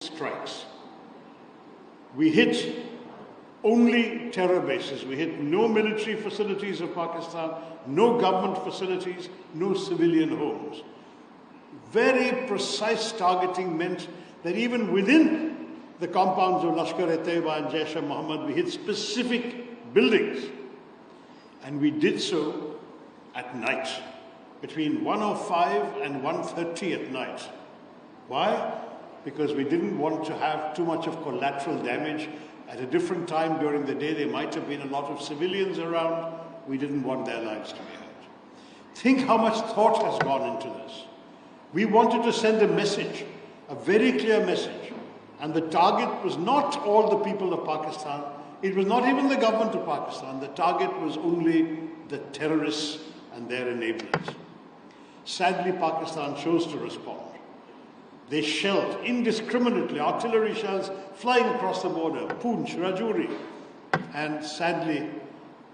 strikes. We hit only terror bases. We hit no military facilities of Pakistan, no government facilities, no civilian homes. Very precise targeting meant that even within the compounds of Lashkar-e-Taiba and Jaish-e-Mohammed, we hit specific buildings. And we did so at night, between 1:05 and 1:30 at night. Why? Because we didn't want to have too much of collateral damage. At a different time during the day, there might have been a lot of civilians around. We didn't want their lives to be hurt. Think how much thought has gone into this. We wanted to send a message, a very clear message. And the target was not all the people of Pakistan. It was not even the government of Pakistan. The target was only the terrorists and their enablers. Sadly, Pakistan chose to respond. They shelled indiscriminately, artillery shells flying across the border, Poonch, Rajouri. And sadly,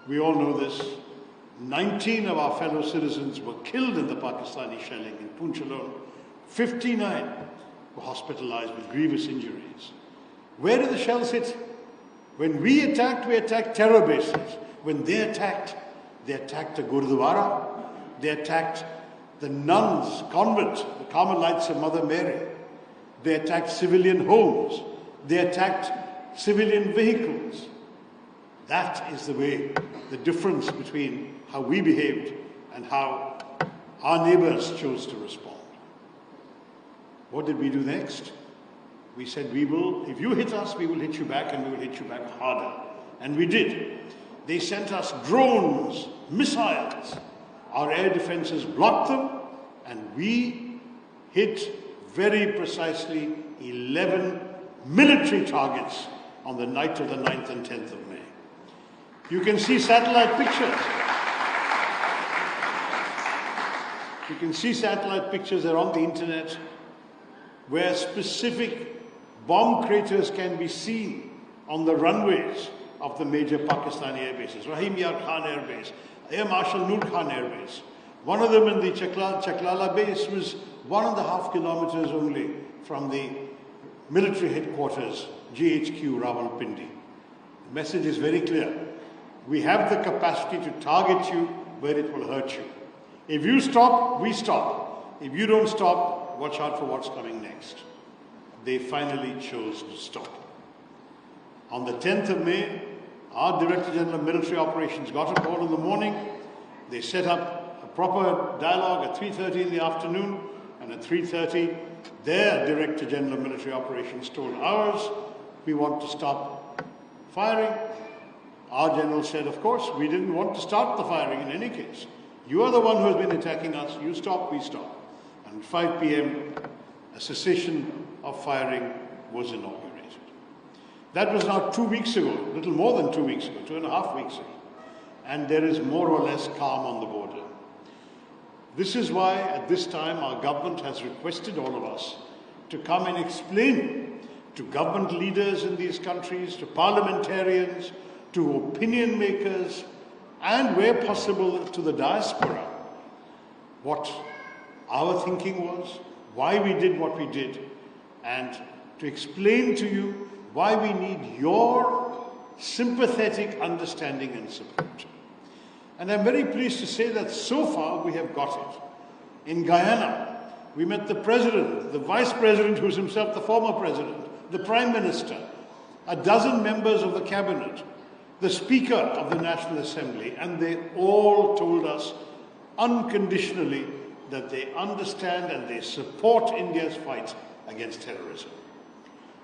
we all know this, 19 of our fellow citizens were killed in the Pakistani shelling in Poonch alone. 59 were hospitalized with grievous injuries. Where did the shells hit? When we attacked terror bases. When they attacked the Gurdwara, they attacked the nuns' convent, the Carmelites of Mother Mary. They attacked civilian homes. They attacked civilian vehicles. That is the way, the difference between how we behaved and how our neighbors chose to respond. What did we do next? We said, if you hit us, we will hit you back, and we will hit you back harder. And we did. They sent us drones, missiles. Our air defenses blocked them, and we hit very precisely 11 military targets on the night of the 9th and 10th of May. You can see satellite pictures. You can see satellite pictures, they're on the internet, where specific bomb craters can be seen on the runways of the major Pakistani air bases. Rahim Yar Khan Air Base, Air Marshal Noor Khan Air Base. One of them in the Chaklala base was 1.5 kilometers only from the military headquarters, GHQ Rawalpindi. The message is very clear. We have the capacity to target you where it will hurt you. If you stop, we stop. If you don't stop, watch out for what's coming next. They finally chose to stop. On the 10th of May, our Director General of Military Operations got a call in the morning. They set up a proper dialogue at 3:30 in the afternoon, and at 3:30, their Director General of Military Operations told ours, we want to stop firing. Our general said, of course, we didn't want to start the firing in any case. You are the one who has been attacking us. You stop, we stop. And at 5 p.m., a cessation of firing was inaugurated. That was now 2 weeks ago, a little more than 2 weeks ago, 2.5 weeks ago. And there is more or less calm on the border. This is why, at this time, our government has requested all of us to come and explain to government leaders in these countries, to parliamentarians, to opinion makers, and where possible to the diaspora, what our thinking was, why we did what we did, and to explain to you why we need your sympathetic understanding and support. And I'm very pleased to say that so far we have got it. In Guyana, we met the president, the vice president, who's himself the former president, the prime minister, a dozen members of the cabinet, the Speaker of the National Assembly, and they all told us unconditionally that they understand and they support India's fight against terrorism.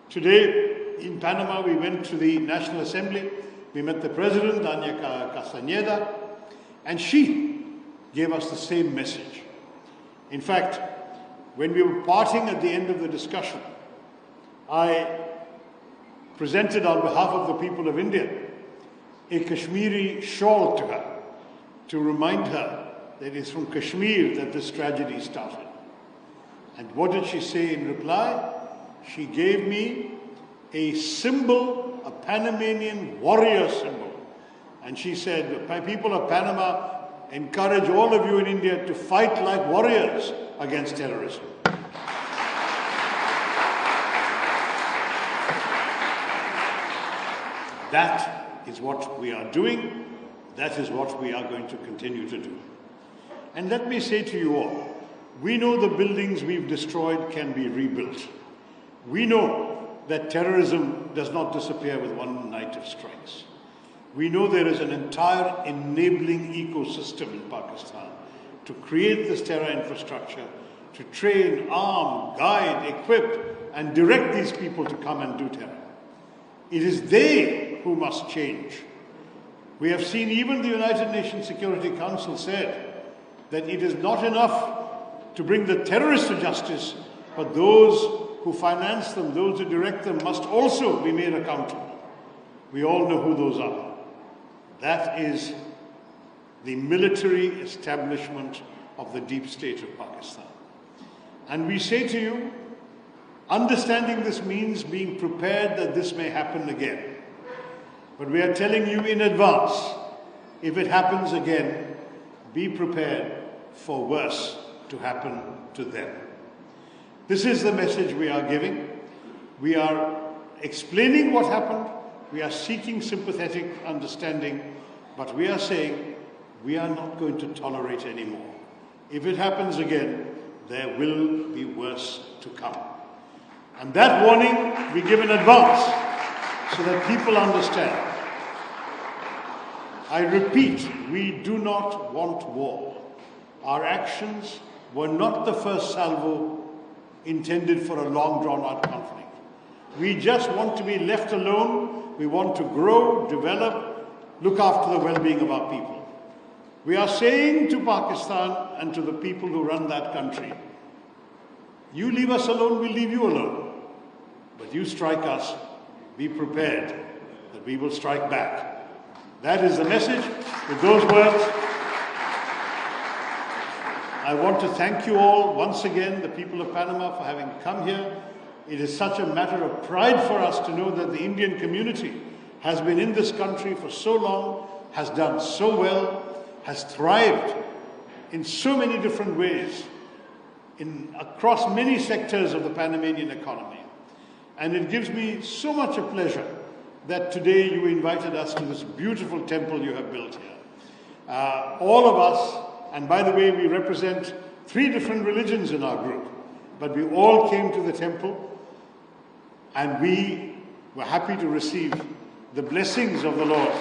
Today, in Panama, we went to the National Assembly. We met the President, Dania Castañeda, and she gave us the same message. In fact, when we were parting at the end of the discussion, I presented on behalf of the people of India a Kashmiri shawl to her to remind her that it is from Kashmir that this tragedy started. And what did she say in reply? She gave me a symbol, a Panamanian warrior symbol. And she said, people of Panama, encourage all of you in India to fight like warriors against terrorism. That is what we are doing. That is what we are going to continue to do. And let me say to you all, we know the buildings we've destroyed can be rebuilt. We know that terrorism does not disappear with one night of strikes. We know there is an entire enabling ecosystem in Pakistan to create this terror infrastructure, to train, arm, guide, equip, and direct these people to come and do terror. It is they who must change. We have seen even the United Nations Security Council said that it is not enough to bring the terrorists to justice, but those who finance them, those who direct them, must also be made accountable. We all know who those are. That is the military establishment of the deep state of Pakistan. And we say to you, understanding this means being prepared that this may happen again. But we are telling you in advance, if it happens again, be prepared for worse to happen to them. This is the message we are giving. We are explaining what happened. We are seeking sympathetic understanding, but we are saying we are not going to tolerate anymore. If it happens again, there will be worse to come. And that warning we give in advance so that people understand. I repeat, we do not want war. Our actions were not the first salvo intended for a long drawn-out conflict. We just want to be left alone. We want to grow, develop, look after the well-being of our people. We are saying to Pakistan and to the people who run that country, you leave us alone, we'll leave you alone. But you strike us, be prepared that we will strike back. That is the message. With those words, I want to thank you all once again, the people of Panama, for having come here. It is such a matter of pride for us to know that the Indian community has been in this country for so long, has done so well, has thrived in so many different ways, across many sectors of the Panamanian economy. And it gives me so much a pleasure that today you invited us to this beautiful temple you have built here. All of us, and by the way, we represent 3 different religions in our group, but we all came to the temple and we were happy to receive the blessings of the Lord.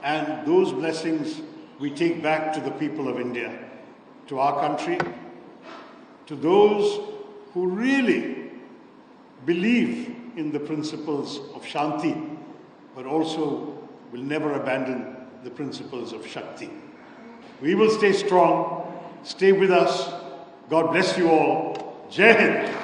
And those blessings we take back to the people of India, to our country, to those who really believe in the principles of Shanti, but also will never abandon the principles of Shakti. We will stay strong, stay with us. God bless you all. Jai Hind.